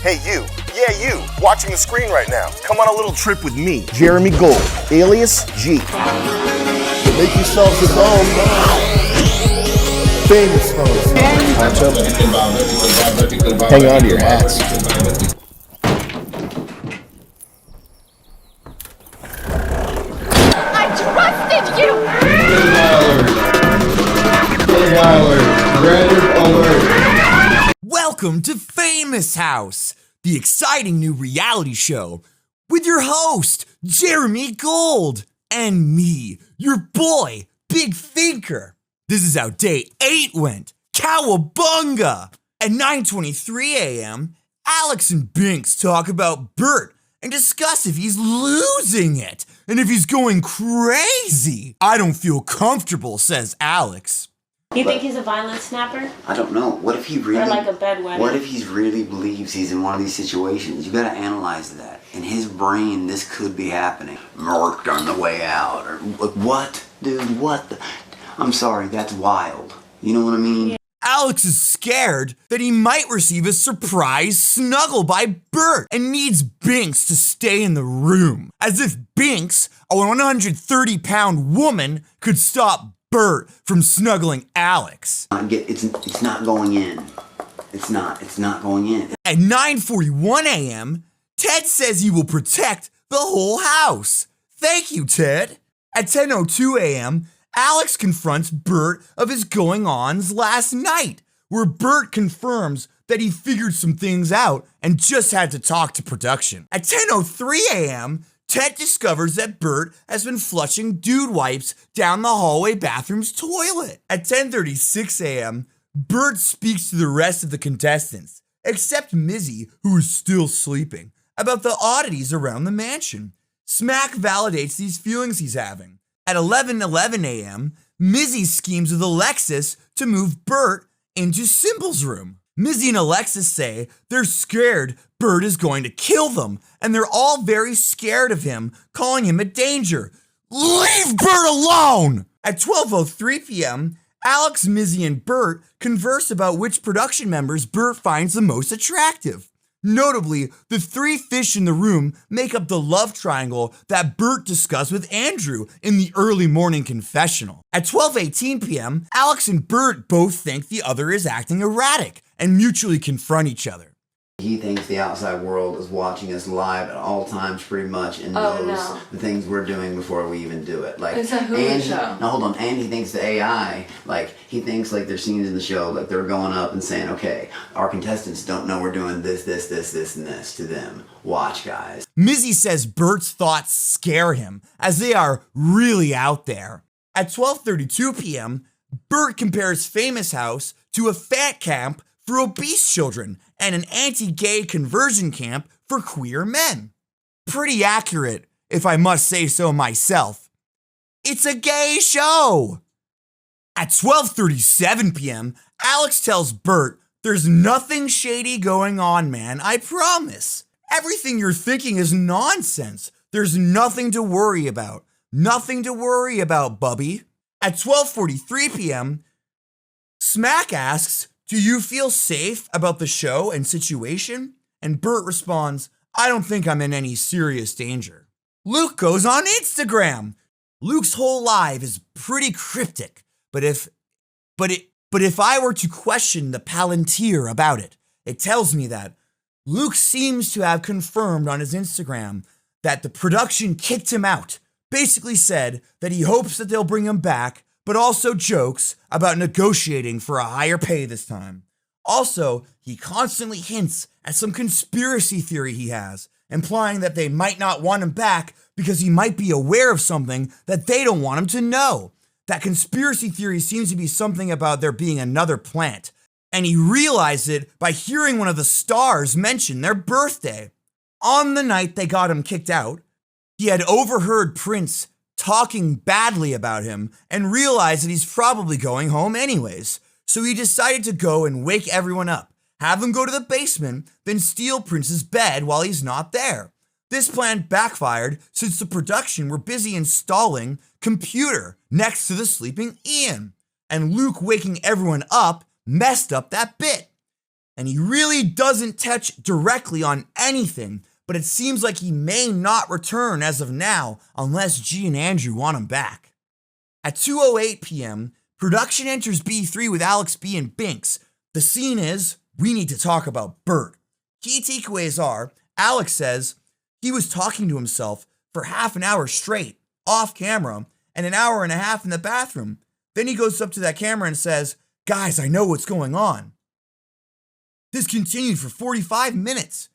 Hey you, yeah you, watching the screen right now. Come on a little trip with me, Jeremy Gold, alias G. Make yourselves at home. Famous host. Hang on to your hats. I trusted you! Welcome to Famous House, the exciting new reality show with your host, Jeremy Gold, and me, your boy, Big Thinker. This is how day 8 went. Cowabunga! At 9:23 a.m., Alex and Binks talk about Bert and discuss if he's losing it and if he's going crazy. I don't feel comfortable, says Alex. You think he's a violent snapper? I don't know. What if he really... Or like a bedwetter? What if he really believes he's in one of these situations? You gotta analyze that. In his brain, this could be happening. Murked on the way out. Or what? Dude, what the... I'm sorry, that's wild. You know what I mean? Yeah. Alex is scared that he might receive a surprise snuggle by Bert and needs Binks to stay in the room. As if Binks, a 130-pound woman, could stop Bert from snuggling Alex. It's not going in. It's not going in. At 9:41 a.m., Ted says he will protect the whole house. Thank you, Ted. At 10:02 a.m., Alex confronts Bert of his going-ons last night, where Bert confirms that he figured some things out and just had to talk to production. At 10:03 a.m., Ted discovers that Bert has been flushing dude wipes down the hallway bathroom's toilet. At 10:36 a.m., Bert speaks to the rest of the contestants, except Mizzy, who is still sleeping, about the oddities around the mansion. Smack validates these feelings he's having. At 11:11 a.m., Mizzy schemes with Alexis to move Bert into Symbol's room. Mizzy and Alexis say they're scared Bert is going to kill them, and they're all very scared of him, calling him a danger. Leave Bert alone! At 12:03 p.m., Alex, Mizzy, and Bert converse about which production members Bert finds the most attractive. Notably, the 3 fish in the room make up the love triangle that Bert discussed with Andrew in the early morning confessional. At 12:18 p.m., Alex and Bert both think the other is acting erratic and mutually confront each other. He thinks the outside world is watching us live at all times pretty much and knows the things we're doing before we even do it. Like, it's a Hulu show. No, hold on. And he thinks the AI, he thinks there's scenes in the show, they're going up and saying, okay, our contestants don't know we're doing this, and this to them. Watch, guys. Mizzy says Bert's thoughts scare him, as they are really out there. At 12:32 p.m., Bert compares Famous House to a fat camp for obese children and an anti-gay conversion camp for queer men. Pretty accurate, if I must say so myself. It's a gay show! At 12:37 p.m., Alex tells Bert, there's nothing shady going on, man, I promise. Everything you're thinking is nonsense. There's nothing to worry about. Nothing to worry about, bubby. At 12:43 p.m., Smack asks, do you feel safe about the show and situation? And Bert responds, I don't think I'm in any serious danger. Luke goes on Instagram. Luke's whole life is pretty cryptic, but if I were to question the Palantir about it, it tells me that Luke seems to have confirmed on his Instagram that the production kicked him out, basically said that he hopes that they'll bring him back, but also jokes about negotiating for a higher pay this time. Also, he constantly hints at some conspiracy theory he has, implying that they might not want him back because he might be aware of something that they don't want him to know. That conspiracy theory seems to be something about there being another planet, and he realized it by hearing one of the stars mention their birthday. On the night they got him kicked out, he had overheard Prince talking badly about him and realized that he's probably going home anyways. So he decided to go and wake everyone up, have them go to the basement, then steal Prince's bed while he's not there. This plan backfired since the production were busy installing computer next to the sleeping Ian, and Luke waking everyone up messed up that bit. and he really doesn't touch directly on anything, but it seems like he may not return as of now unless G and Andrew want him back. At 2:08 p.m., production enters B3 with Alex B and Binks. The scene is, we need to talk about Bert. Key takeaways are, Alex says he was talking to himself for half an hour straight, off camera, and an hour and a half in the bathroom. Then he goes up to that camera and says, guys, I know what's going on. This continued for 45 minutes.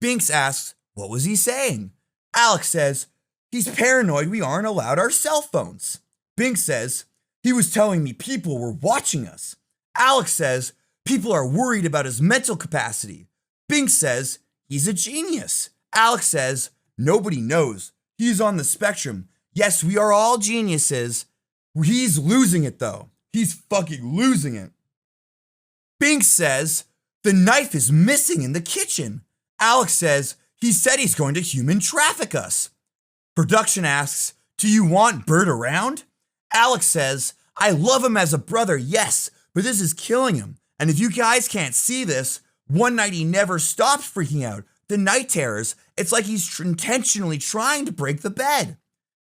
Binks asks, what was he saying? Alex says, he's paranoid we aren't allowed our cell phones. Binks says, he was telling me people were watching us. Alex says, people are worried about his mental capacity. Binks says, he's a genius. Alex says, nobody knows. He's on the spectrum. Yes, we are all geniuses. He's losing it though. He's fucking losing it. Binks says, the knife is missing in the kitchen. Alex says, he said he's going to human traffic us. Production asks, do you want Bert around? Alex says, I love him as a brother, yes, but this is killing him. And if you guys can't see this, one night he never stopped freaking out. The night terrors, it's like he's intentionally trying to break the bed.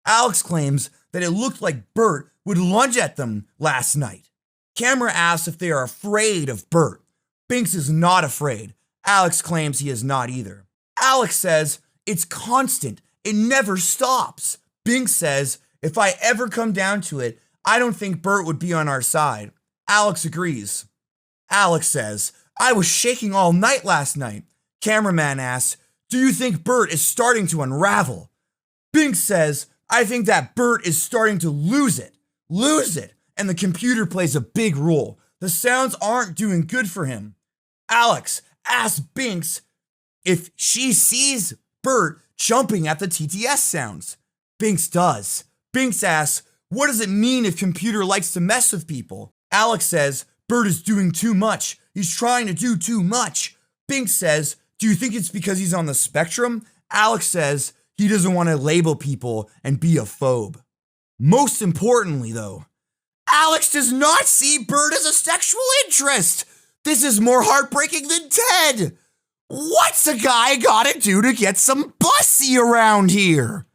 Alex claims that it looked like Bert would lunge at them last night. Camera asks if they are afraid of Bert. Binks is not afraid. Alex claims he is not either. Alex says, it's constant. It never stops. Binks says, if I ever come down to it, I don't think Bert would be on our side. Alex agrees. Alex says, I was shaking all night last night. Cameraman asks, do you think Bert is starting to unravel? Binks says, I think that Bert is starting to lose it. And the computer plays a big role. The sounds aren't doing good for him. Alex asks Binks if she sees Bert jumping at the TTS sounds. Binks does. Binks asks, what does it mean if computer likes to mess with people? Alex says, Bert is doing too much. He's trying to do too much. Binks says, do you think it's because he's on the spectrum? Alex says, he doesn't want to label people and be a phobe. Most importantly, though, Alex does not see Bert as a sexual interest. This is more heartbreaking than Ted. What's a guy gotta do to get some bussy around here?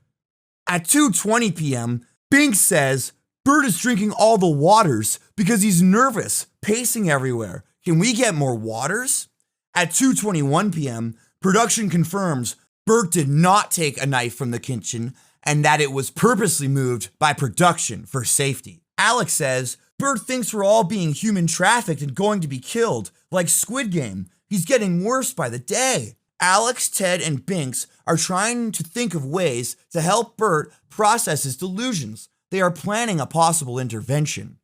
At 2:20 p.m., Binks says Bert is drinking all the waters because he's nervous, pacing everywhere. Can we get more waters? At 2:21 p.m., production confirms Bert did not take a knife from the kitchen and that it was purposely moved by production for safety. Alex says Bert thinks we're all being human trafficked and going to be killed, like Squid Game. He's getting worse by the day. Alex, Ted, and Binks are trying to think of ways to help Bert process his delusions. They are planning a possible intervention.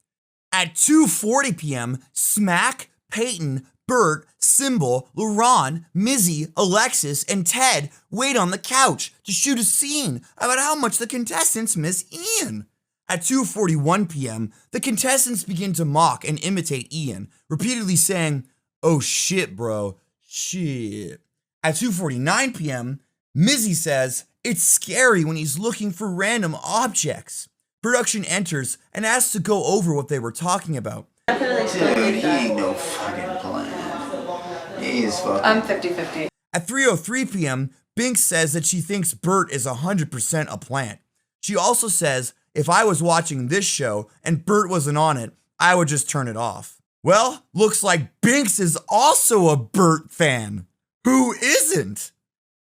At 2:40 p.m., Smack, Peyton, Bert, Symbol, Laron, Mizzy, Alexis, and Ted wait on the couch to shoot a scene about how much the contestants miss Ian. At 2:41 p.m., the contestants begin to mock and imitate Ian, repeatedly saying, oh shit, bro, shit. At 2:49 p.m., Mizzy says it's scary when he's looking for random objects. Production enters and asks to go over what they were talking about. Dude, he ain't no fucking plan. He's fucking... I'm 50-50. At 3:03 p.m., Binks says that she thinks Bert is 100% a plant. She also says, if I was watching this show and Bert wasn't on it, I would just turn it off. Well, looks like Binks is also a Bert fan. Who isn't?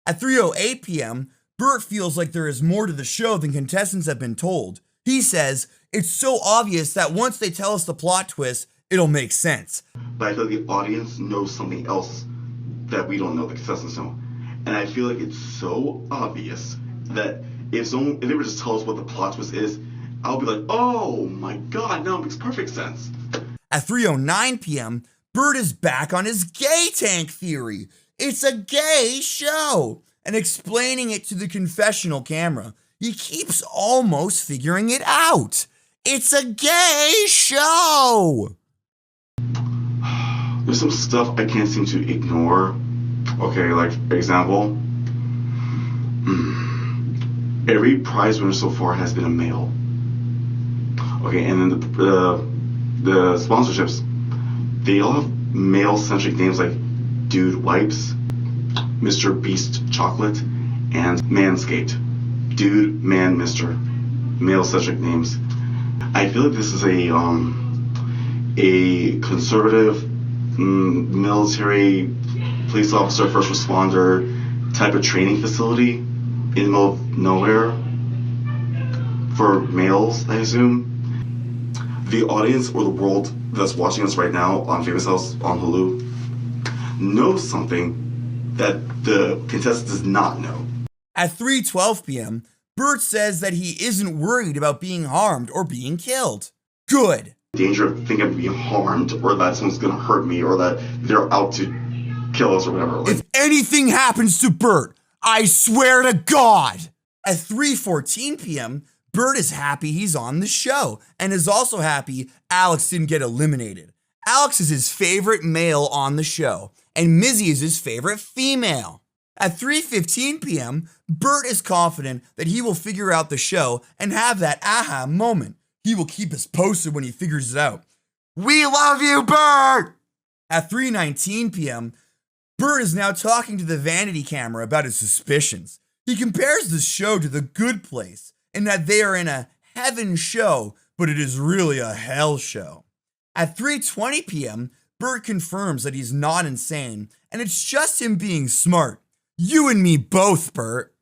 At 3:08 p.m., Bert feels like there is more to the show than contestants have been told. He says, it's so obvious that once they tell us the plot twist, it'll make sense. But I feel like the audience knows something else that we don't know, the contestants know. And I feel like it's so obvious that if they were just tell us what the plot twist is, I'll be like, oh my god, now it makes perfect sense. At 3:09 p.m., Bert is back on his gay tank theory. It's a gay show. And explaining it to the confessional camera. He keeps almost figuring it out. It's a gay show. There's some stuff I can't seem to ignore. Okay, like, example. Every prize winner so far has been a male. Okay, and then the sponsorships, they all have male-centric names like Dude Wipes, Mr. Beast Chocolate, and Manscaped. Dude, Man, Mr. Male-centric names. I feel like this is a conservative military police officer, first responder type of training facility in the middle of nowhere for males, I assume. The audience or the world that's watching us right now on Famous House on Hulu knows something that the contestant does not know. At 3:12 p.m., Bert says that he isn't worried about being harmed or being killed. Good. Danger of thinking I'm being harmed or that someone's gonna hurt me or that they're out to kill us or whatever. If anything happens to Bert, I swear to God. At 3:14 p.m., Bert is happy he's on the show and is also happy Alex didn't get eliminated. Alex is his favorite male on the show, and Mizzy is his favorite female. At 3:15 p.m., Bert is confident that he will figure out the show and have that aha moment. He will keep us posted when he figures it out. We love you, Bert! At 3:19 p.m., Bert is now talking to the vanity camera about his suspicions. He compares the show to The Good Place in that they are in a heaven show, but it is really a hell show. At 3:20 p.m., Bert confirms that he's not insane and it's just him being smart. You and me both, Bert.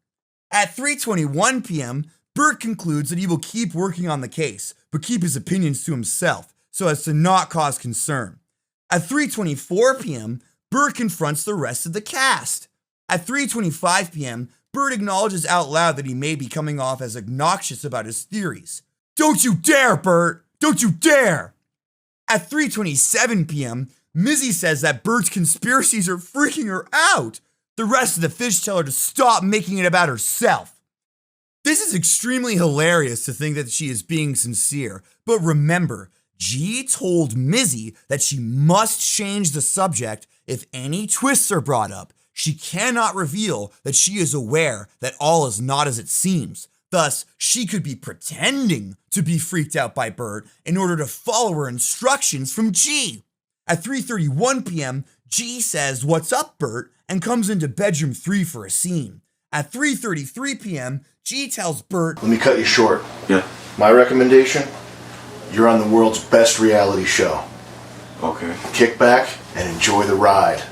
At 3:21 p.m., Bert concludes that he will keep working on the case, but keep his opinions to himself so as to not cause concern. At 3:24 p.m., Bert confronts the rest of the cast. At 3:25 p.m., Bert acknowledges out loud that he may be coming off as obnoxious about his theories. Don't you dare, Bert! Don't you dare! At 3:27 p.m., Mizzy says that Bert's conspiracies are freaking her out. The rest of the fish tell her to stop making it about herself. This is extremely hilarious to think that she is being sincere, but remember, G told Mizzy that she must change the subject if any twists are brought up. She cannot reveal that she is aware that all is not as it seems. Thus, she could be pretending to be freaked out by Bert in order to follow her instructions from G. At 3:31 p.m., G says, "What's up, Bert?" and comes into bedroom 3 for a scene. At 3:33 p.m., G tells Bert, Let me cut you short. Yeah. My recommendation, you're on the world's best reality show. Okay. Kick back and enjoy the ride.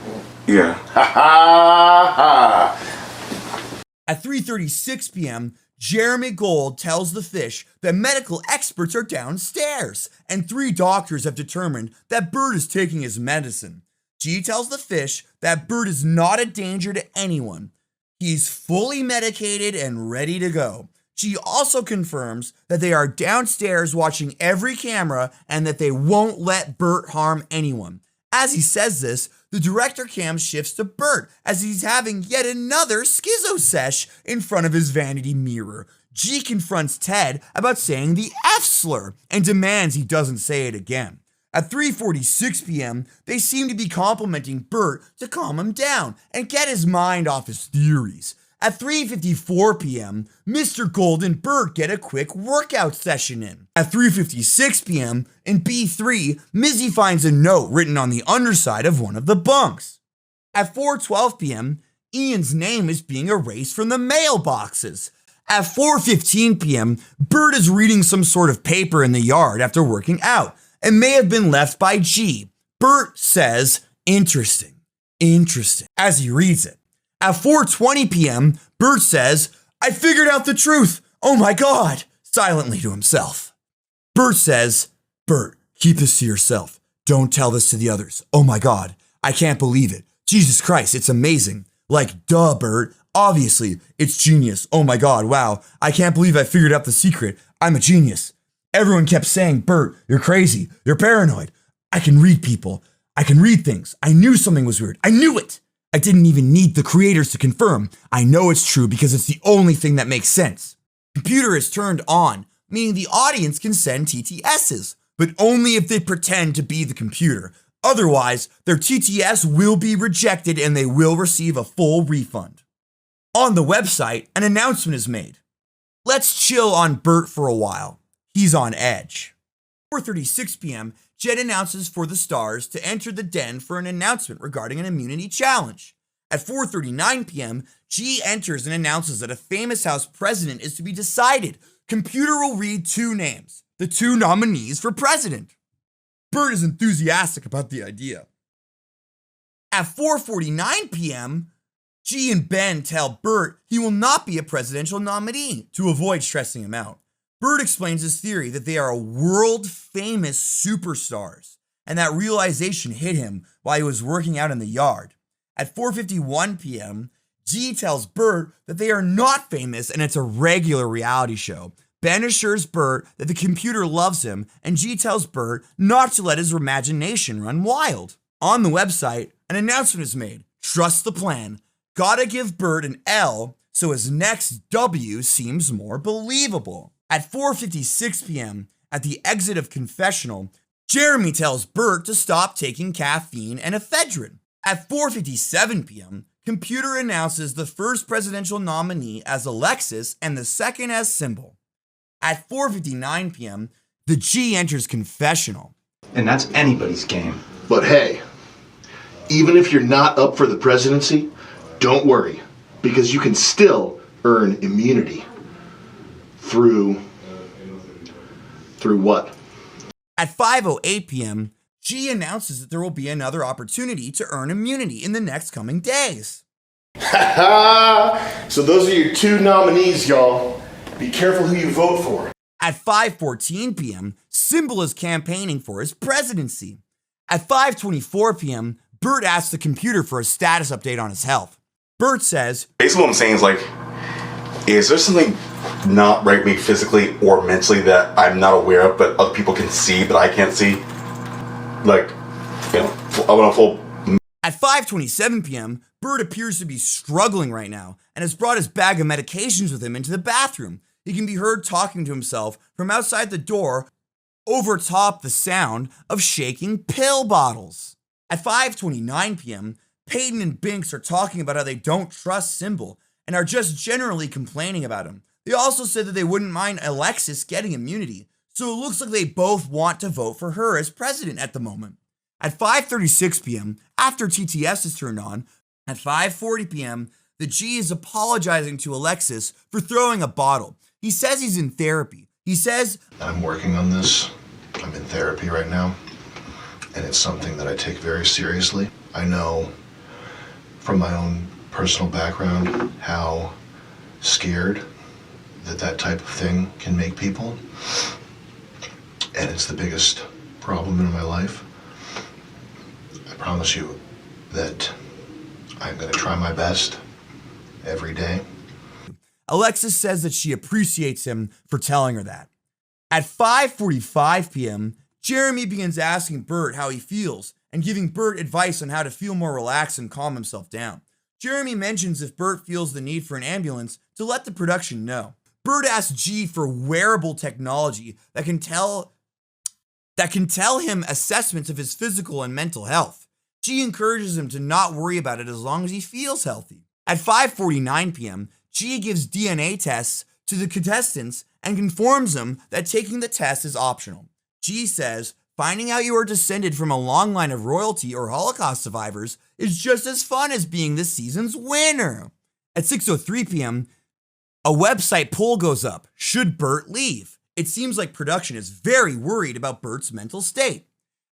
Yeah. Ha ha ha! At 3:36 p.m., Jeremy Gold tells the fish that medical experts are downstairs, and 3 doctors have determined that Bert is taking his medicine. G tells the fish that Bert is not a danger to anyone. He's fully medicated and ready to go. G also confirms that they are downstairs watching every camera and that they won't let Bert harm anyone. As he says this, the director cam shifts to Bert as he's having yet another schizo sesh in front of his vanity mirror. G confronts Ted about saying the F slur and demands he doesn't say it again. At 3:46 p.m., they seem to be complimenting Bert to calm him down and get his mind off his theories. At 3:54 p.m., Mr. Gold and Bert get a quick workout session in. At 3:56 p.m., in B3, Mizzy finds a note written on the underside of one of the bunks. At 4:12 p.m., Ian's name is being erased from the mailboxes. At 4:15 p.m., Bert is reading some sort of paper in the yard after working out. It may have been left by G. Bert says, interesting, as he reads it. At 4:20 p.m., Bert says, I figured out the truth. Oh my God, silently to himself. Bert says, Bert, keep this to yourself. Don't tell this to the others. Oh my God, I can't believe it. Jesus Christ, it's amazing. Like, duh, Bert. Obviously, it's genius. Oh my God, wow. I can't believe I figured out the secret. I'm a genius. Everyone kept saying, Bert, you're crazy. You're paranoid. I can read people. I can read things. I knew something was weird. I knew it. I didn't even need the creators to confirm. I know it's true because it's the only thing that makes sense. Computer is turned on, meaning the audience can send TTSs, but only if they pretend to be the computer. Otherwise, their TTS will be rejected and they will receive a full refund. On the website, an announcement is made. Let's chill on Bert for a while. He's on edge. 4:36 p.m., Jen announces for the stars to enter the den for an announcement regarding an immunity challenge. At 4:39 p.m., G enters and announces that a famous house president is to be decided. Computer will read 2 names, the 2 nominees for president. Bert is enthusiastic about the idea. At 4:49 p.m., G and Ben tell Bert he will not be a presidential nominee to avoid stressing him out. Bert explains his theory that they are world-famous superstars, and that realization hit him while he was working out in the yard. At 4:51 p.m., G tells Bert that they are not famous and it's a regular reality show. Ben assures Bert that the computer loves him, and G tells Bert not to let his imagination run wild. On the website, an announcement is made. Trust the plan. Gotta give Bert an L so his next W seems more believable. At 4:56 p.m., at the exit of confessional, Jeremy tells Bert to stop taking caffeine and ephedrine. At 4:57 p.m., computer announces the first presidential nominee as Alexis and the second as Symbol. At 4:59 p.m., the G enters confessional. And that's anybody's game. But hey, even if you're not up for the presidency, don't worry, because you can still earn immunity. Through what? At 5:08 p.m., G announces that there will be another opportunity to earn immunity in the next coming days. So those are your 2 nominees, y'all. Be careful who you vote for. At 5:14 p.m., Symbol is campaigning for his presidency. At 5:24 p.m., Bert asks the computer for a status update on his health. Bert says, Basically, what I'm saying is like, is there something not right with me physically or mentally that I'm not aware of, but other people can see, but I can't see? Like, you know, I want a full. At 5:27 p.m., Bert appears to be struggling right now and has brought his bag of medications with him into the bathroom. He can be heard talking to himself from outside the door, overtop the sound of shaking pill bottles. At 5:29 p.m., Peyton and Binks are talking about how they don't trust Symbol and are just generally complaining about him. They also said that they wouldn't mind Alexis getting immunity, so it looks like they both want to vote for her as president at the moment. At 5:36 p.m., after TTS is turned on, at 5:40 p.m., the G is apologizing to Alexis for throwing a bottle. He says he's in therapy. He says, I'm working on this. I'm in therapy right now, and it's something that I take very seriously. I know from my own personal background how scared that type of thing can make people, and it's the biggest problem in my life. I promise you that I'm going to try my best every day. Alexis says that she appreciates him for telling her that. At 5:45 p.m., Jeremy begins asking Bert how he feels and giving Bert advice on how to feel more relaxed and calm himself down. Jeremy mentions if Bert feels the need for an ambulance to let the production know. Bert asks G for wearable technology that can tell him assessments of his physical and mental health. G encourages him to not worry about it as long as he feels healthy. At 5:49 p.m., G gives DNA tests to the contestants and informs them that taking the test is optional. G says, finding out you are descended from a long line of royalty or Holocaust survivors is just as fun as being this season's winner. At 6:03 p.m., a website poll goes up. Should Bert leave? It seems like production is very worried about Bert's mental state.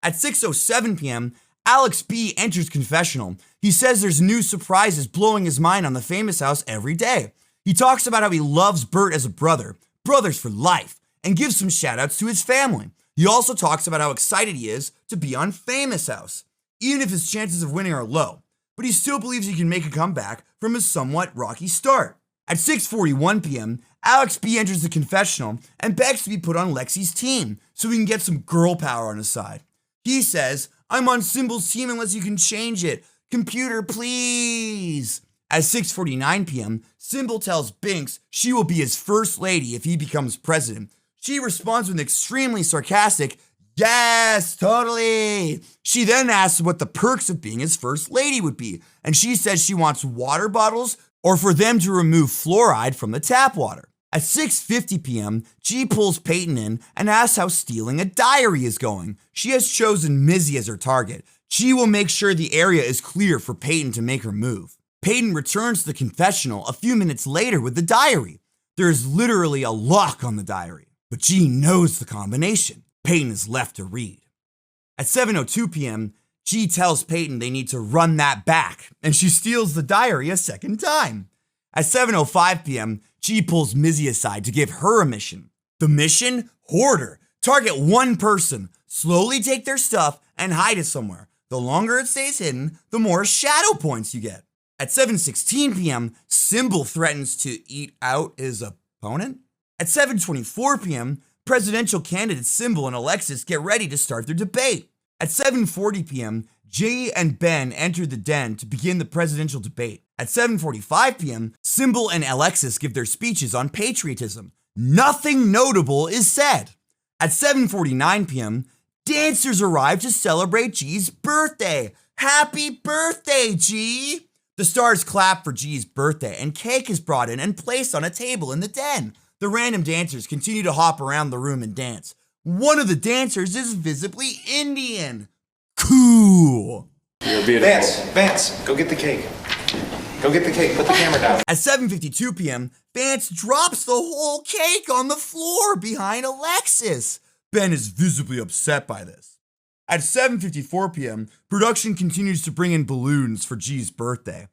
At 6:07 p.m., Alex B enters confessional. He says there's new surprises blowing his mind on the famous house every day. He talks about how he loves Bert as a brother, brothers for life, and gives some shout-outs to his family. He also talks about how excited he is to be on Famous House, even if his chances of winning are low, but he still believes he can make a comeback from his somewhat rocky start. At 6:41 p.m., Alex B enters the confessional and begs to be put on Lexi's team so he can get some girl power on his side. He says, I'm on Symbol's team unless you can change it. Computer, please. At 6:49 p.m., Symbol tells Binks she will be his first lady if he becomes president. She responds with an extremely sarcastic, yes, totally. She then asks what the perks of being his first lady would be, and she says she wants water bottles or for them to remove fluoride from the tap water. At 6:50 p.m., G pulls Peyton in and asks how stealing a diary is going. She has chosen Mizzy as her target. G will make sure the area is clear for Peyton to make her move. Peyton returns to the confessional a few minutes later with the diary. There is literally a lock on the diary, but G knows the combination. Peyton is left to read. At 7:02 p.m., G tells Peyton they need to run that back, and she steals the diary a second time. At 7:05 p.m., G pulls Mizzy aside to give her a mission. The mission? Hoarder. Target one person, slowly take their stuff, and hide it somewhere. The longer it stays hidden, the more shadow points you get. At 7:16 p.m., Symbol threatens to eat out his opponent. At 7:24 p.m., presidential candidates Symbol and Alexis get ready to start their debate. At 7:40 p.m., Jay and Ben enter the den to begin the presidential debate. At 7:45 p.m., Symbol and Alexis give their speeches on patriotism. Nothing notable is said. At 7:49 p.m., dancers arrive to celebrate G's birthday. Happy birthday, G! The stars clap for G's birthday, and cake is brought in and placed on a table in the den. The random dancers continue to hop around the room and dance. One of the dancers is visibly Indian. Cool. You're beautiful. Vance, go get the cake. Go get the cake. Put the camera down. At 7:52 p.m., Vance drops the whole cake on the floor behind Alexis. Ben is visibly upset by this. At 7:54 p.m., production continues to bring in balloons for G's birthday.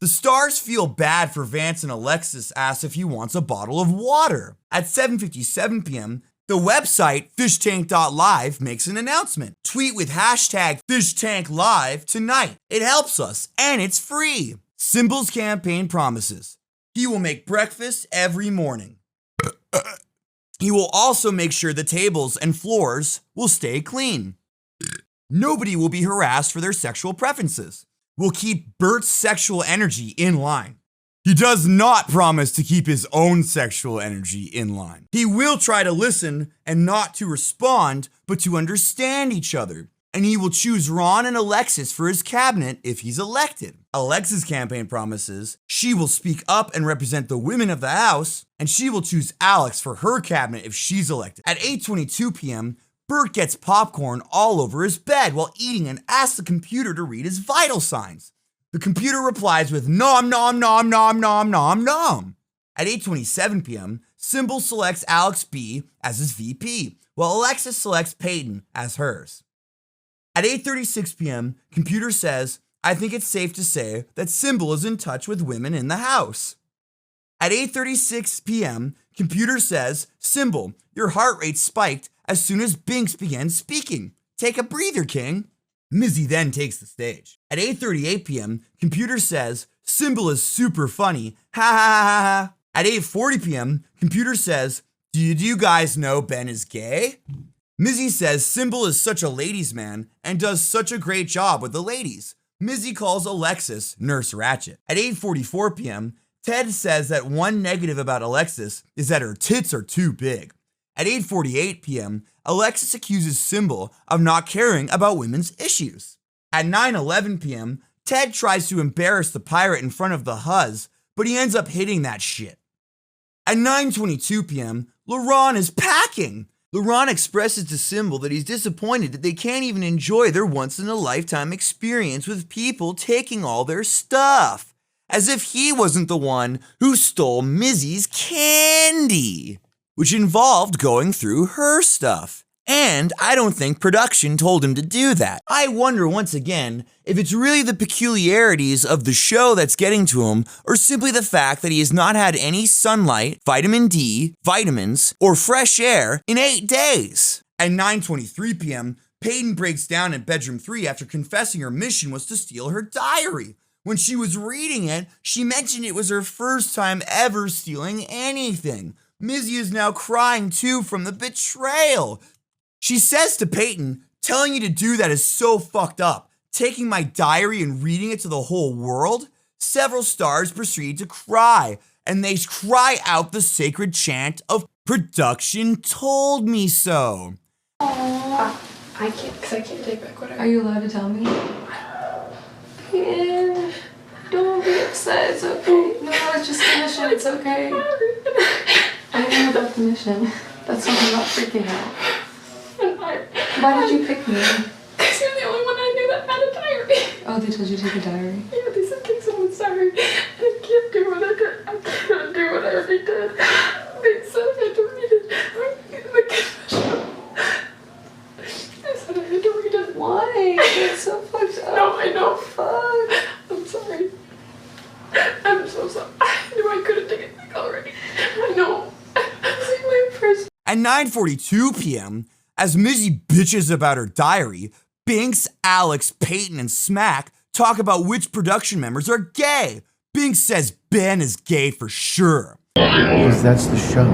The stars feel bad for Vance, and Alexis asks if he wants a bottle of water. At 7:57 p.m., the website Fishtank.Live makes an announcement. Tweet with hashtag Fishtank.Live tonight. It helps us, and it's free. Symbol's campaign promises. He will make breakfast every morning. He will also make sure the tables and floors will stay clean. Nobody will be harassed for their sexual preferences. Will keep Bert's sexual energy in line. He does not promise to keep his own sexual energy in line. He will try to listen and not to respond, but to understand each other. And he will choose Ron and Alexis for his cabinet if he's elected. Alexis' campaign promises she will speak up and represent the women of the house, and she will choose Alex for her cabinet if she's elected. At 8:22 p.m., Bert gets popcorn all over his bed while eating and asks the computer to read his vital signs. The computer replies with nom nom nom nom nom nom nom. At 8:27 p.m., Symbol selects Alex B as his VP, while Alexis selects Peyton as hers. At 8:36 p.m., computer says, I think it's safe to say that Symbol is in touch with women in the house. At 8:36 p.m., computer says, Symbol, your heart rate spiked as soon as Binks began speaking. Take a breather, King. Mizzy then takes the stage. At 8:38 p.m., computer says, Symbol is super funny. Ha ha ha ha ha. At 8:40 p.m., computer says, did you guys know Ben is gay? Mizzy says Symbol is such a ladies' man and does such a great job with the ladies. Mizzy calls Alexis Nurse Ratched. At 8:44 p.m., Ted says that one negative about Alexis is that her tits are too big. At 8:48 p.m., Alexis accuses Symbol of not caring about women's issues. At 9:11 p.m., Ted tries to embarrass the pirate in front of the Huz, but he ends up hitting that shit. At 9:22 p.m., LaRon is packing. LaRon expresses to Symbol that he's disappointed that they can't even enjoy their once-in-a-lifetime experience with people taking all their stuff, as if he wasn't the one who stole Mizzy's candy, which involved going through her stuff. And I don't think production told him to do that. I wonder once again if it's really the peculiarities of the show that's getting to him, or simply the fact that he has not had any sunlight, vitamin D, vitamins, or fresh air in 8 days. At 9:23 p.m., Peyton breaks down in bedroom 3 after confessing her mission was to steal her diary. When she was reading it, she mentioned it was her first time ever stealing anything. Mizzy is now crying too from the betrayal. She says to Peyton, telling you to do that is so fucked up. Taking my diary and reading it to the whole world? Several stars proceed to cry, and they cry out the sacred chant of production told me so. I I can't, because I can't take back what I... Are you allowed to tell me? Yeah. Don't be upset, it's okay. No, it's just a mission, it's okay. I know about the mission. That's why I'm not freaking out. Why did you pick me? Because you're the only one I knew that had a diary. Oh, they told you to take a diary? Yeah, they said take someone's diary. I can't do what I did. I cannot do what I already did. They said I had to read it in the confessional. They said I had to read it. Why? That's so fucked up. No, I know. Fuck. I'm sorry. I'm so sorry. I knew I could have taken it back already. I know. It's my first. At 9:42 p.m., as Mizzy bitches about her diary, Binks, Alex, Peyton, and Smack talk about which production members are gay. Binks says Ben is gay for sure. Because that's the show.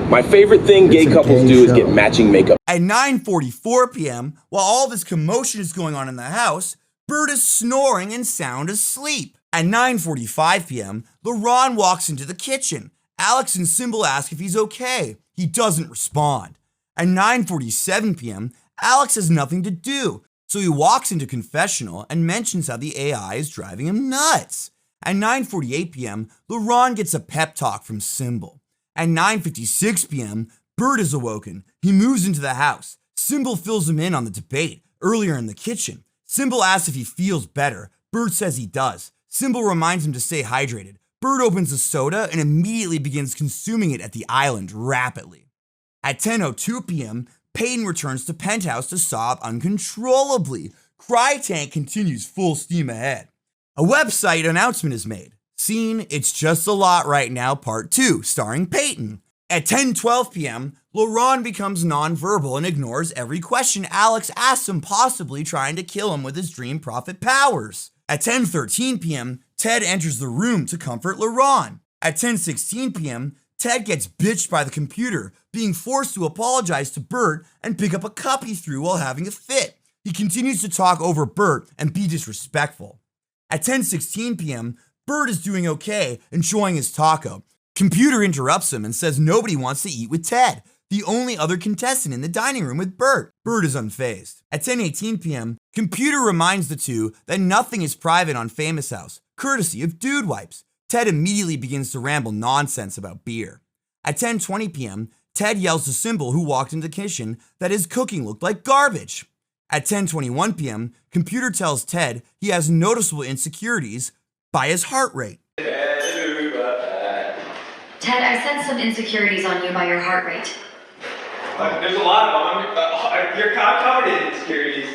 My favorite thing gay couples do is get matching makeup. At 9:44 p.m., while all this commotion is going on in the house, Bert is snoring and sound asleep. At 9:45 p.m., LaRon walks into the kitchen. Alex and Symbol ask if he's okay. He doesn't respond. At 9:47 p.m., Alex has nothing to do, so he walks into confessional and mentions how the AI is driving him nuts. At 9:48 p.m., LaRon gets a pep talk from Symbol. At 9:56 p.m., Bert is awoken. He moves into the house. Symbol fills him in on the debate earlier in the kitchen. Symbol asks if he feels better. Bert says he does. Symbol reminds him to stay hydrated. Bert opens a soda and immediately begins consuming it at the island rapidly. At 10:02 p.m., Peyton returns to Penthouse to sob uncontrollably. Cry Tank continues full steam ahead. A website announcement is made. Scene It's Just a Lot Right Now Part 2, starring Peyton. At 10:12 p.m., LaRon becomes nonverbal and ignores every question Alex asks him, possibly trying to kill him with his dream prophet powers. At 10:13 p.m., Ted enters the room to comfort LaRon. At 10:16 p.m., Ted gets bitched by the computer, being forced to apologize to Bert and pick up a cup he threw while having a fit. He continues to talk over Bert and be disrespectful. At 10:16 p.m., Bert is doing okay, enjoying his taco. Computer interrupts him and says nobody wants to eat with Ted, the only other contestant in the dining room with Bert. Bert is unfazed. At 10:18 p.m., Computer reminds the two that nothing is private on Famous House, courtesy of Dude Wipes. Ted immediately begins to ramble nonsense about beer. At 10:20 p.m., Ted yells to Symbol, who walked into the kitchen, that his cooking looked like garbage. At 10:21 p.m., Computer tells Ted he has noticeable insecurities by his heart rate. Ted, I sense some insecurities on you by your heart rate. There's a lot of them. You're covered in insecurities.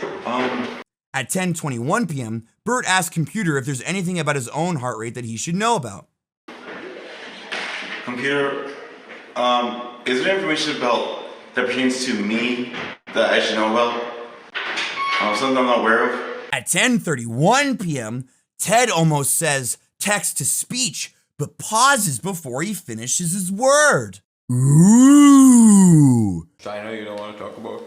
At 10:21 p.m., Bert asks Computer if there's anything about his own heart rate that he should know about. Computer, is there information about that pertains to me that I should know about? Something I'm not aware of? At 10:31 p.m., Ted almost says text-to-speech, but pauses before he finishes his word. Ooh. I know you don't want to talk about.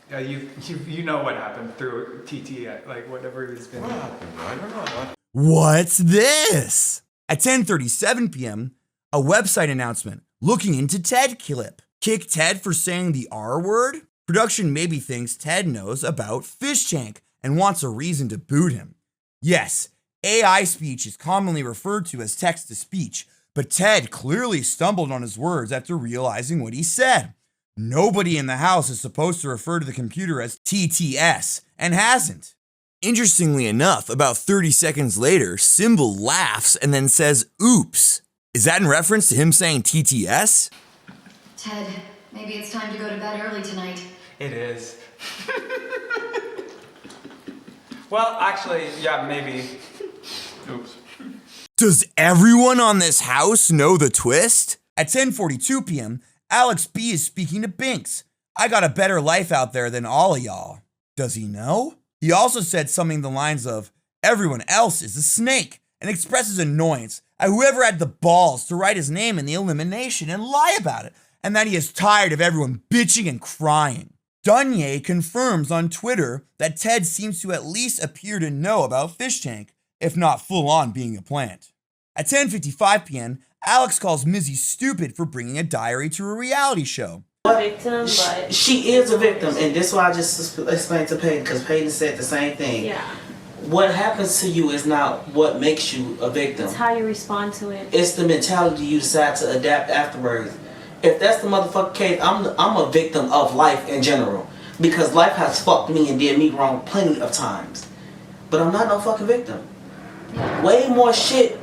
Yeah, you know what happened through TT, like whatever he's been. What happened? I don't know. What's this? At 10:37 p.m., a website announcement looking into Ted clip. Kick Ted for saying the R word? Production maybe thinks Ted knows about Fishtank and wants a reason to boot him. Yes, AI speech is commonly referred to as text-to-speech, but Ted clearly stumbled on his words after realizing what he said. Nobody in the house is supposed to refer to the computer as TTS, and hasn't. Interestingly enough, about 30 seconds later, Symbol laughs and then says, oops. Is that in reference to him saying TTS? Ted, maybe it's time to go to bed early tonight. It is. Well, actually, yeah, maybe. Oops. Does everyone on this house know the twist? At 10:42 p.m., Alex B is speaking to Binks. I got a better life out there than all of y'all. Does he know? He also said something the lines of, everyone else is a snake, and expresses annoyance at whoever had the balls to write his name in the elimination and lie about it, and that he is tired of everyone bitching and crying. Dunye confirms on Twitter that Ted seems to at least appear to know about Fishtank, if not full on being a plant. At 10:55 p.m., Alex calls Mizzy stupid for bringing a diary to a reality show. victim, but she is a victim, and this is why I just explained to Peyton, because Peyton said the same thing. Yeah. What happens to you is not what makes you a victim. It's how you respond to it. It's the mentality you decide to adapt afterwards. If that's the motherfucking case, I'm a victim of life in general, because life has fucked me and did me wrong plenty of times. But I'm not no fucking victim. Way more shit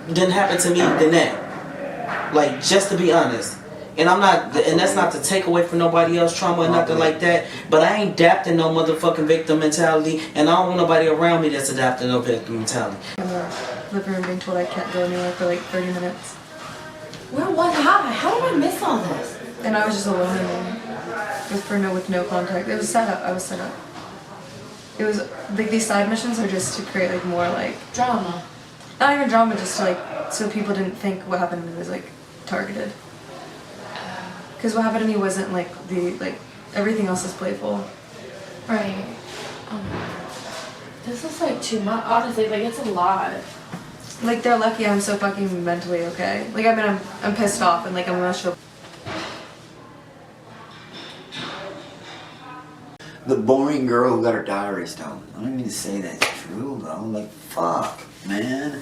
didn't happen to me than that. Like, just to be honest. And I'm not, and that's not to take away from nobody else's trauma or nothing like that. But I ain't adapting no motherfucking victim mentality, and I don't want nobody around me that's adapting no victim mentality. In the living room being told I can't go anywhere for like 30 minutes. Where was I? How did I miss all this? And I was just alone in there with no contact. It was set up. I was set up. It was like these side missions are just to create like more like drama. Not even drama, just to like so people didn't think what happened to me was like targeted. Because what happened to me wasn't like everything else is playful. Right. This is like too much. Honestly, like it's a lot. Like they're lucky I'm so fucking mentally okay. Like I mean I'm pissed off and like I'm emotional. The boring girl who got her diary stolen. I don't mean to say that's true, but I'm like, fuck, man.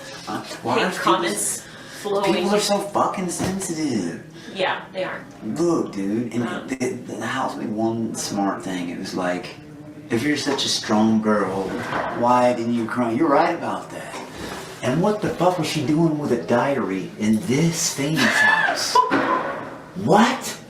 Why are comments flowing? People are so fucking sensitive. Yeah, they are. Look, dude, and the house made one smart thing. It was like, if you're such a strong girl, why didn't you cry? You're right about that. And what the fuck was she doing with a diary in this famous house? What?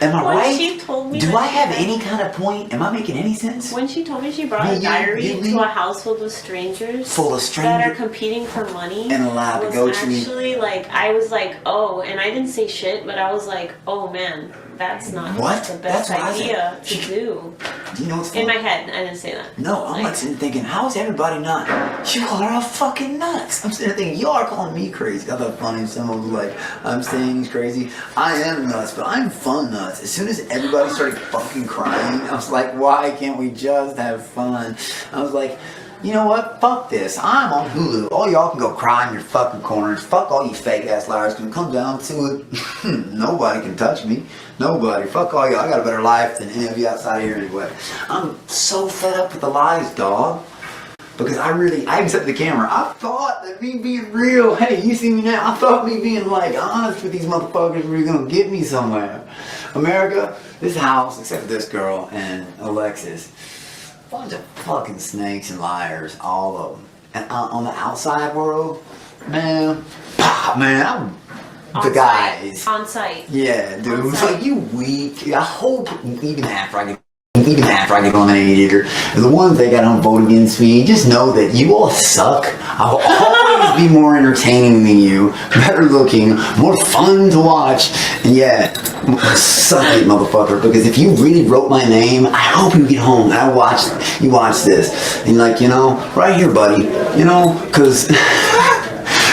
Am I right? She told me Do I have any kind of point? Am I making any sense? When she told me she brought a diary to a house filled with strangers, that are competing for money and allowed to go to actually like I was like, oh, and I didn't say shit, but I was like, oh man, that's not the best idea to do. Do you know what's funny? In my head, I didn't say that. No, I'm like sitting thinking, how is everybody nuts? You are all fucking nuts. I'm sitting there thinking, y'all are calling me crazy. I thought funny, someone was like, I'm saying he's crazy. I am nuts, but I'm fun nuts. As soon as everybody started fucking crying, I was like, why can't we just have fun? I was like, you know what? Fuck this. I'm on Hulu. All y'all can go cry in your fucking corners. Fuck all you fake ass liars. Can come down to it. Nobody can touch me. Nobody. Fuck all y'all. I got a better life than any of you outside here anyway. I'm so fed up with the lies, dog. Because I even said to the camera, I thought that me being real, hey, you see me now, I thought me being like honest with these motherfuckers were gonna get me somewhere. America, this house, except for this girl and Alexis, bunch of fucking snakes and liars, all of them. And on the outside world, man, I'm the guys. On site. Yeah, dude. It's like, you weak. I hope even after I get eliminated, or the ones that got on vote against me, just know that you all suck. I'll always be more entertaining than you, better looking, more fun to watch, and yeah, suck it, motherfucker, because if you really wrote my name, I hope you get home and you watch this, and like, you know, right here, buddy, you know, because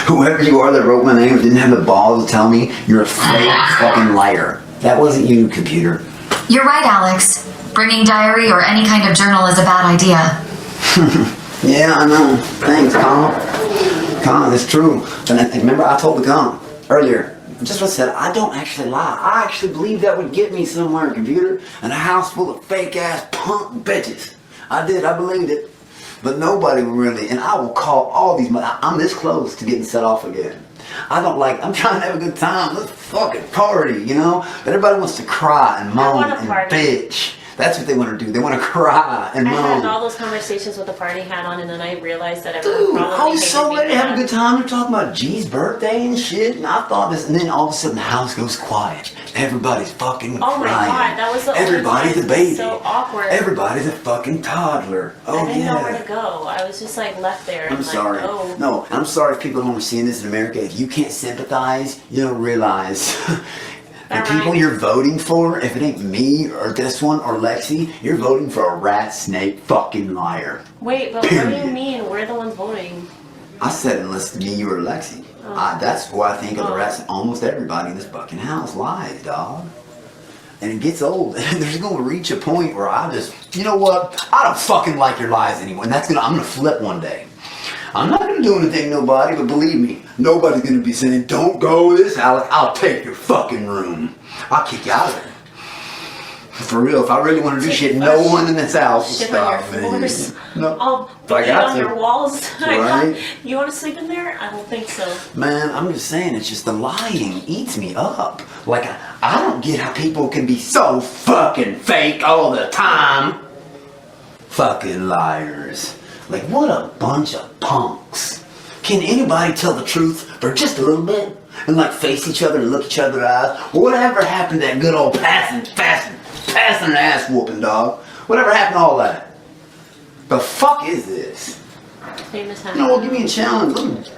whoever you are that wrote my name didn't have the balls to tell me you're a fake fucking liar. That wasn't you, computer. You're right, Alex. Bringing diary or any kind of journal is a bad idea. Yeah, I know. Thanks, Colin, it's true. And remember, I told the Colin earlier, just what I said, I don't actually lie. I actually believe that would get me somewhere, computer, in a house full of fake-ass punk bitches. I did, I believed it. But nobody really, and I will call all these, I'm this close to getting set off again. I'm trying to have a good time. Let's fucking party, you know? But everybody wants to cry and moan and bitch. That's what they want to do. They want to cry and moan. I had all those conversations with the party hat on, and then I realized that everyone Dude, probably I was so ready to have a mad. good time. They're talking about G's birthday and shit, and I thought this, and then all of a sudden the house goes quiet. Everybody's fucking Oh my crying. god, that was the Everybody's only a baby. so awkward. Everybody's a fucking toddler. Oh, I didn't know yeah. where to go. I was just like left there. I'm and sorry. Like, oh. No, I'm sorry if people don't seeing this in America. If you can't sympathize, you don't realize the people you're voting for, if it ain't me or this one or Lexi, you're voting for a rat snake fucking liar. Wait, but Period. what do you mean? We're the ones voting. I said unless me, you, or Lexi. That's what I think of the rest. Almost everybody in this fucking house lies, dog. And it gets old. There's going to reach a point where I just, you know what? I don't fucking like your lies anymore. And I'm going to flip one day. I'm not going to do anything to nobody, but believe me, nobody's going to be saying, don't go with this, Alex. I'll take your fucking room. I'll kick you out of there. For real, if I really want to do shit, no one in this house will Shit on stop your me. floors. No. I'll If I bleed got on to. your walls. Right? You want to sleep in there? I don't think so. Man, I'm just saying, it's just the lying eats me up. Like, I don't get how people can be so fucking fake all the time. Fucking liars. Like, what a bunch of punks. Can anybody tell the truth for just a little bit? And like face each other and look each other in the eyes? Whatever happened to that good old passing ass whooping, dog? Whatever happened to all that? The fuck is this? Famous You know what, give me a challenge.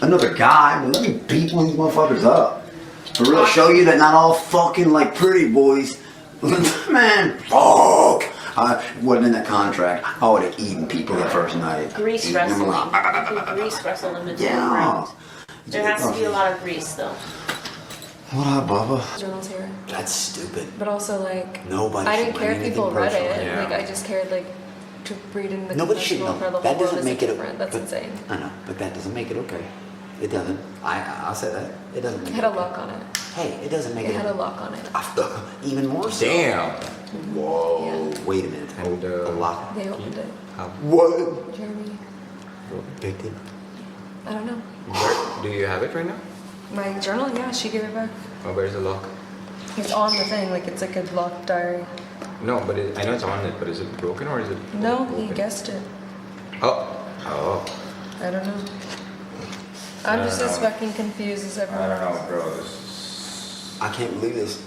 Another guy, but let me beat one of these motherfuckers up. To really show you that not all fucking like pretty boys. Man, fuck. It wasn't in that contract. I would have eaten people the first night. Grease wrestling. You can grease wrestle them into the ground. There has to be a lot of grease though. What up, Bubba? Journals here. That's stupid. But also, like, Nobody I should didn't care bring if people anything read it. personal. Yeah. Like, I just cared, like, to read in the Nobody should confessional know. for the That whole world doesn't is make it different. That's insane. I know, but that doesn't make it okay. It doesn't. I'll say that. It doesn't It make had it a okay. lock on it. Hey, it doesn't make It it had a lock on it. even more so. Damn. Whoa. Wait a minute. And, a lock. They opened it. What? Jeremy, Picked it. I don't know. Where, do you have it right now? My journal, yeah, she gave it back. Oh, where's the lock? It's on the thing, like, it's like a locked diary. No, but I know it's on it, but is it broken or is it? No, broken? he guessed it. Oh. I don't know. I'm just as fucking confused as everyone else. bro. I can't believe this.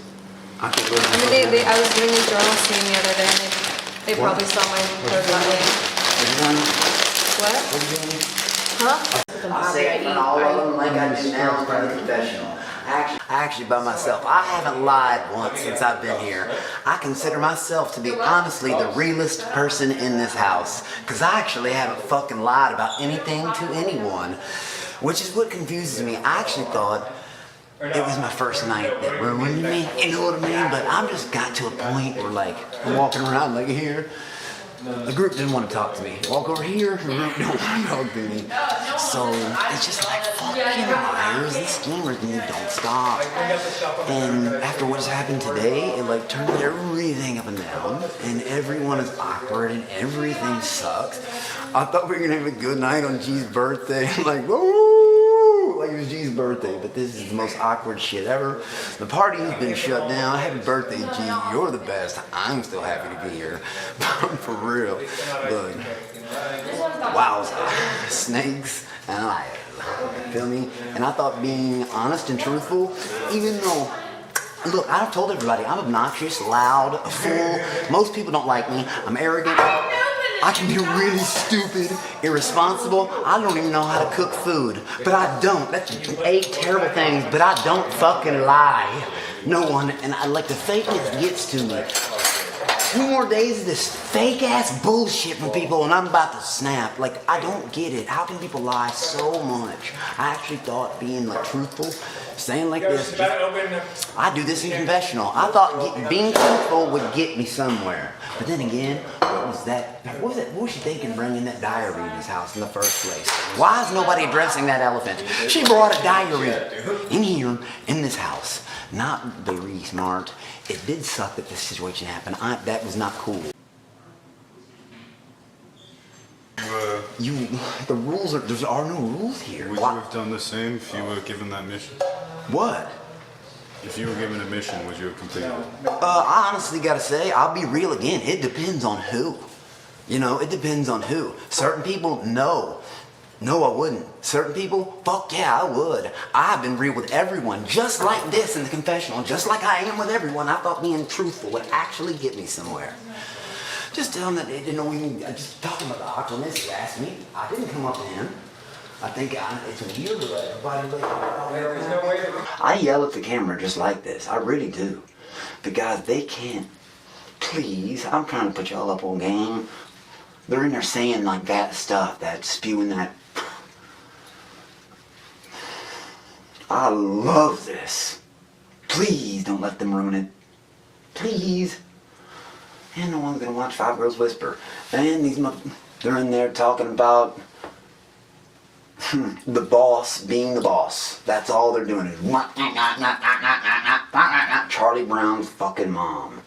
I can't believe I mean, I was doing these journals to the other day, and they What? probably saw my code that way. What? Huh? I say it in all of them like I do now in front of the confessional. Actually, by myself, I haven't lied once since I've been here. I consider myself to be honestly the realest person in this house. Because I actually haven't fucking lied about anything to anyone. Which is what confuses me. I actually thought it was my first night that ruined me. You know what I mean? But I've just got to a point where, like, I'm walking around like here. The group didn't want to talk to me. Walk over here, the group don't want to talk to me. So it's just like fucking liars and schemers, and you don't stop. And after what's happened today, it like turned everything up and down, and everyone is awkward, and everything sucks. I thought we were gonna have a good night on G's birthday. Like, woo! Like it was G's birthday, but this is the most awkward shit ever. The party has been shut down. Happy birthday, G. You're the best. I'm still happy to be here. For real. But, wowza. Snakes and liars. Feel me? And I thought being honest and truthful, even though, look, I've told everybody I'm obnoxious, loud, a fool. Most people don't like me. I'm arrogant. I can be really stupid, irresponsible. I don't even know how to cook food. But I don't. That's 8 terrible things, but I don't fucking lie. No one, and I like the fakeness gets to me. 2 more days of this fake ass bullshit from people and I'm about to snap. Like, I don't get it. How can people lie so much? I actually thought being like truthful, saying like this, I do this in confessional. I thought being truthful would get me somewhere. But then again, what was that? What was she thinking bringing that diary in his house in the first place? Why is nobody addressing that elephant? She brought a diary in here, in this house. Not very smart. It did suck that this situation happened. That was not cool. The rules are, there are no rules here. Would you have done the same if you were given that mission? What? If you were given a mission, would you have completed it? I honestly gotta say, I'll be real again. It depends on who. You know, it depends on who. Certain people, no. No, I wouldn't. Certain people, fuck yeah, I would. I've been real with everyone, just like this in the confessional, just like I am with everyone. I thought being truthful would actually get me somewhere. Just tell him that, you know, just talking about the awkwardness he asked me. I didn't come up to him. I think it's weird to everybody I yell at the camera just like this. I really do. But guys, they can't. Please, I'm trying to put y'all up on game. They're in there saying like that stuff, that spewing that. I love this. Please don't let them ruin it. Please. And no one's gonna watch 5 Girls Whisper. And they're in there talking about the boss being the boss. That's all they're doing is Charlie Brown's fucking mom.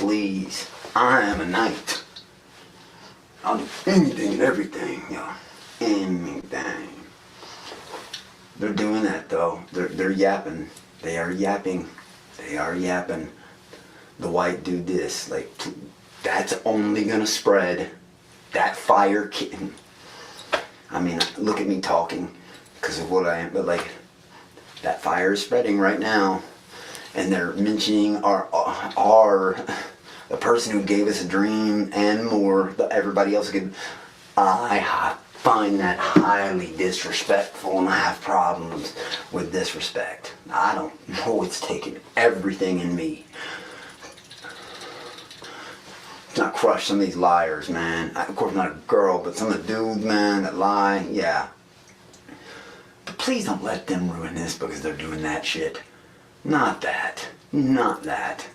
please. I am a knight. I'll do anything and everything, yo. Anything. They're doing that though. They're yapping. They are yapping. They are yapping. The white dude this. Like, that's only gonna spread. That fire kitten. I mean, look at me talking because of what I am, but like, that fire is spreading right now. And they're mentioning the person who gave us a dream and more, everybody else gave. I find that highly disrespectful, and I have problems with disrespect. I don't know, it's taken everything in me to not crush some of these liars, man. Of course, not a girl, but some of the dudes, man, that lie, yeah. But please don't let them ruin this because they're doing that shit. Not that. Not that.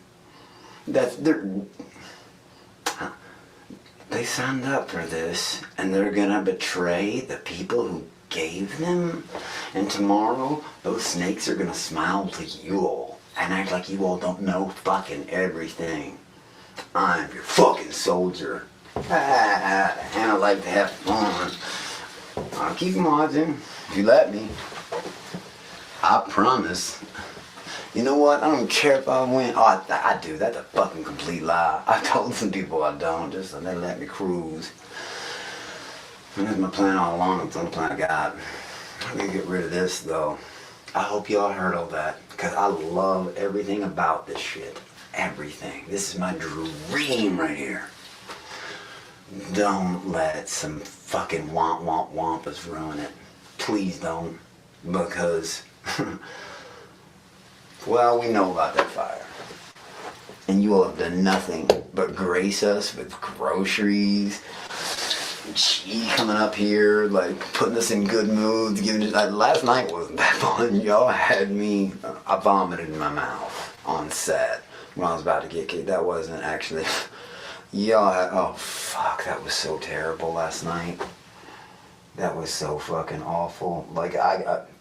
They signed up for this, and they're gonna betray the people who gave them. And tomorrow, those snakes are gonna smile to you all and act like you all don't know fucking everything. I'm your fucking soldier. And I like to have fun. I'll keep watching if you let me. I promise. You know what? I don't care if I win. Oh, I do. That's a fucking complete lie. I told some people I don't, just so they let me cruise. And that's my plan all along. It's the only plan I got. I'm gonna get rid of this, though. I hope y'all heard all that, because I love everything about this shit. Everything. This is my dream right here. Don't let some fucking wampas ruin it. Please don't. Because... well, we know about that fire. And you all have done nothing but grace us with groceries. She coming up here, like, putting us in good moods, giving us, last night wasn't that fun. Y'all had me, I vomited in my mouth on set when I was about to get kicked. That wasn't actually, y'all had, oh fuck, that was so terrible last night. That was so fucking awful. Like,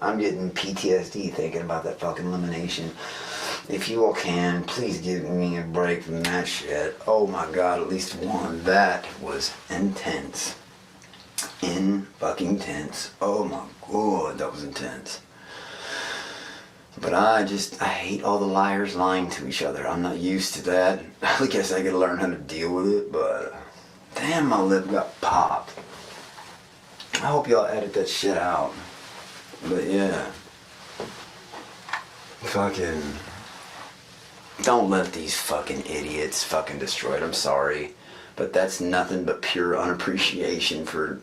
I'm getting PTSD thinking about that fucking elimination. If you all can, please give me a break from that shit. Oh my god, at least one. That was intense. Fucking tense. Oh my god, that was intense. But I hate all the liars lying to each other. I'm not used to that. I guess I gotta learn how to deal with it, but damn, my lip got popped. I hope y'all edit that shit out. But yeah. Fucking... don't let these fucking idiots fucking destroy it. I'm sorry. But that's nothing but pure unappreciation for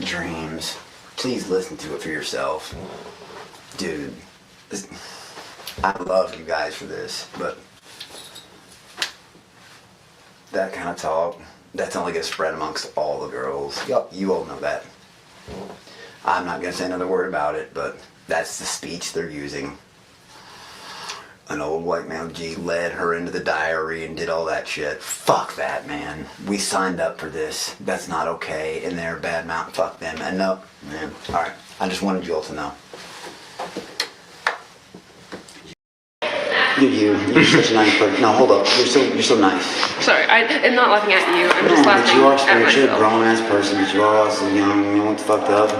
dreams. Please listen to it for yourself. Dude. I love you guys for this, but... that kind of talk, that's only gonna spread amongst all the girls. You all know that. I'm not gonna say another word about it, but that's the speech they're using. An old white male G led her into the diary and did all that shit. Fuck that, man. We signed up for this. That's not okay. And they're bad mouth. Fuck them. And no, man. Alright. I just wanted you all to know. You're such a nice person. No, hold up. You're so nice. Sorry, I'm not laughing at you. I'm just laughing but you are at spiritual, myself. grown ass person, but you are also young. You know what's fucked up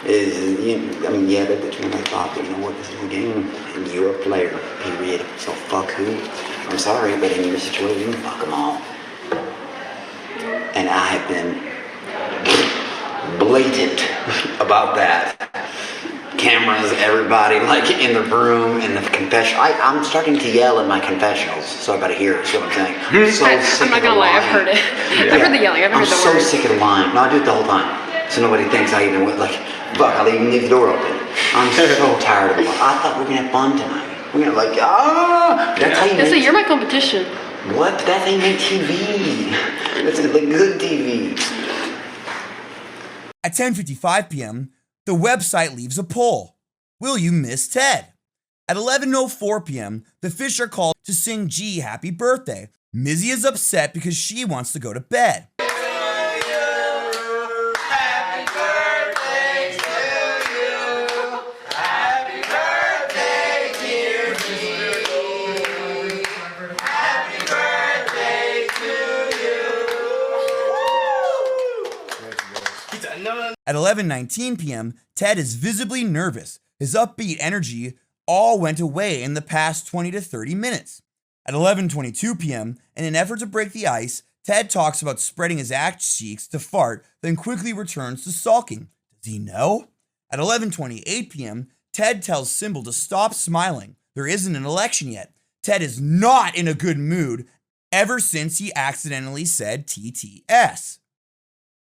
is, I mean, yeah, that's when I thought, but you know what? This is a game, and you're a player. Period. So fuck who? I'm sorry, but in your situation, fuck them all. And I have been blatant about that. Cameras, everybody, like in the room, in the confession. I'm starting to yell in my confessionals, so I gotta hear it. See what I'm saying? I'm not gonna lie, I've heard it. Yeah. I've heard the yelling, I've heard the I'm so words. sick of the lying. No, I do it the whole time. So nobody thinks I even went, like, fuck, I'll even leave the door open. I'm so tired of it. I thought we were gonna have fun tonight. We're gonna, like, that's how you So make you're my competition. What? That's how you make TV. That's like good TV. At 10:55 p.m., the website leaves a poll. Will you miss Ted? At 11:04 p.m., the fish are called to sing G happy birthday. Mizzy is upset because she wants to go to bed. At 11:19 p.m., Ted is visibly nervous. His upbeat energy all went away in the past 20 to 30 minutes. At 11:22 p.m., in an effort to break the ice, Ted talks about spreading his ass cheeks to fart, then quickly returns to sulking. Does he know? At 11:28 p.m., Ted tells Symbol to stop smiling. There isn't an election yet. Ted is not in a good mood ever since he accidentally said TTS.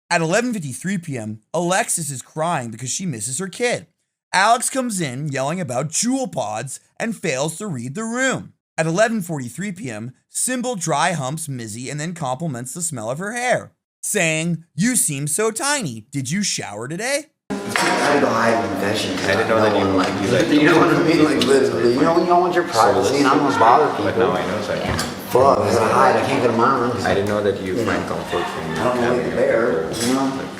At 11:53 p.m., Alexis is crying because she misses her kid. Alex comes in yelling about jewel pods and fails to read the room. At 11:43 p.m., Symbol dry humps Mizzy and then compliments the smell of her hair, saying, "You seem so tiny. Did you shower today?" I had to hide in confession. I didn't know that you like you. You know what I mean? Like literally, you don't want your privacy, and I don't want to bother people. But now I know, so I can. Fuck, I gotta hide. I can't go to my room. I didn't know that you find comfort from I don't know having it there. You know.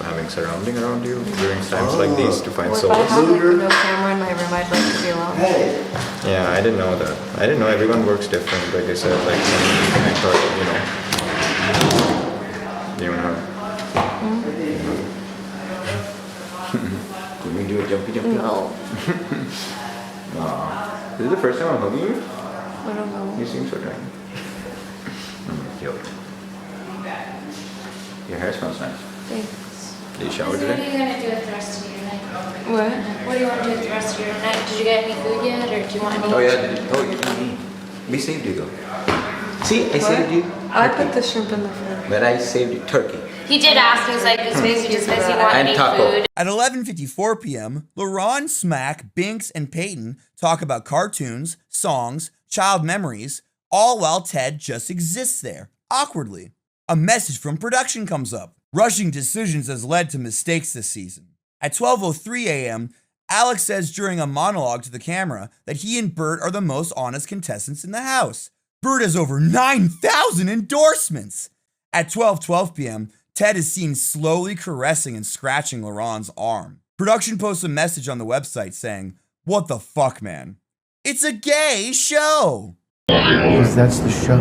Having surrounding around you during times like these to find Well, solace. if I have like no camera in my room, I'd like to be alone. Hey. Yeah, I didn't know that. I didn't know everyone works different. Like I said, like I thought, you know. Can we do a jumpy? No. This is the first time I'm hugging you? I don't know. You seem so tiny. Cute. Your hair smells nice. Thanks. Did you shower What are today? you gonna do with the rest of your night? What? What do you want to do with the rest of your night? Did you get any food yet, or do you want any? Oh yeah, you can eat. We saved you though. See, I saved you. I put the shrimp in the fridge. But I saved you turkey. He did ask. He was like, "Does he want And any taco. food?" At 11:54 p.m., LaRon, Smack, Binks, and Peyton talk about cartoons, songs, child memories, all while Ted just exists there, awkwardly. A message from production comes up. Rushing decisions has led to mistakes this season. At 12:03 a.m., Alex says during a monologue to the camera that he and Bert are the most honest contestants in the house. Bert has over 9,000 endorsements. At 12:12 p.m., Ted is seen slowly caressing and scratching LaRon's arm. Production posts a message on the website saying, "What the fuck, man? It's a gay show." Because that's the show.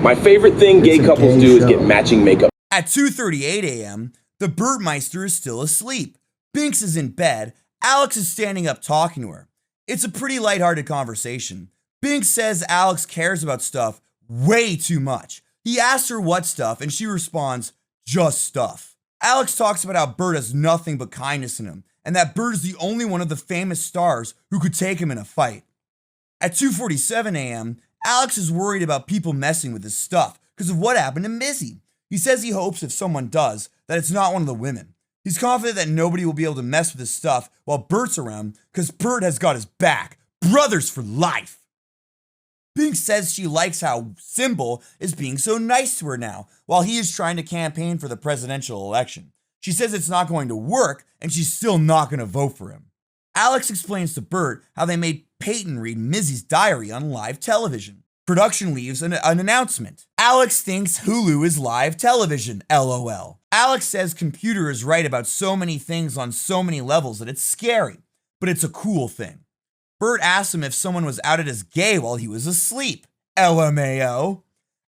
My favorite thing gay couples do is get matching makeup. At 2:38 a.m., the Bertmeister is still asleep. Binks is in bed. Alex is standing up talking to her. It's a pretty lighthearted conversation. Binks says Alex cares about stuff way too much. He asks her what stuff, and she responds, "Just stuff." Alex talks about how Bert has nothing but kindness in him, and that Bert is the only one of the famous stars who could take him in a fight. At 2:47 a.m., Alex is worried about people messing with his stuff because of what happened to Mizzy. He says he hopes if someone does, that it's not one of the women. He's confident that nobody will be able to mess with his stuff while Bert's around because Bert has got his back. Brothers for life. Binks says she likes how Symbol is being so nice to her now while he is trying to campaign for the presidential election. She says it's not going to work and she's still not going to vote for him. Alex explains to Bert how they made Peyton read Mizzy's diary on live television. Production leaves an announcement. Alex thinks Hulu is live television, LOL. Alex says computer is right about so many things on so many levels that it's scary, but it's a cool thing. Bert asks him if someone was outed as gay while he was asleep, LMAO.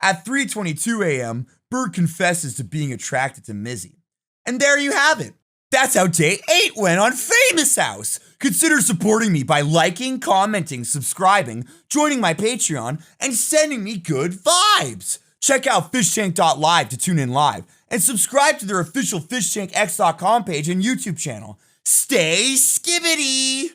At 3:22 a.m., Bert confesses to being attracted to Mizzy. And there you have it. That's how day 8 went on Famous House. Consider supporting me by liking, commenting, subscribing, joining my Patreon, and sending me good vibes. Check out Fishtank.Live to tune in live, and subscribe to their official FishtankX.com page and YouTube channel. Stay skibbity!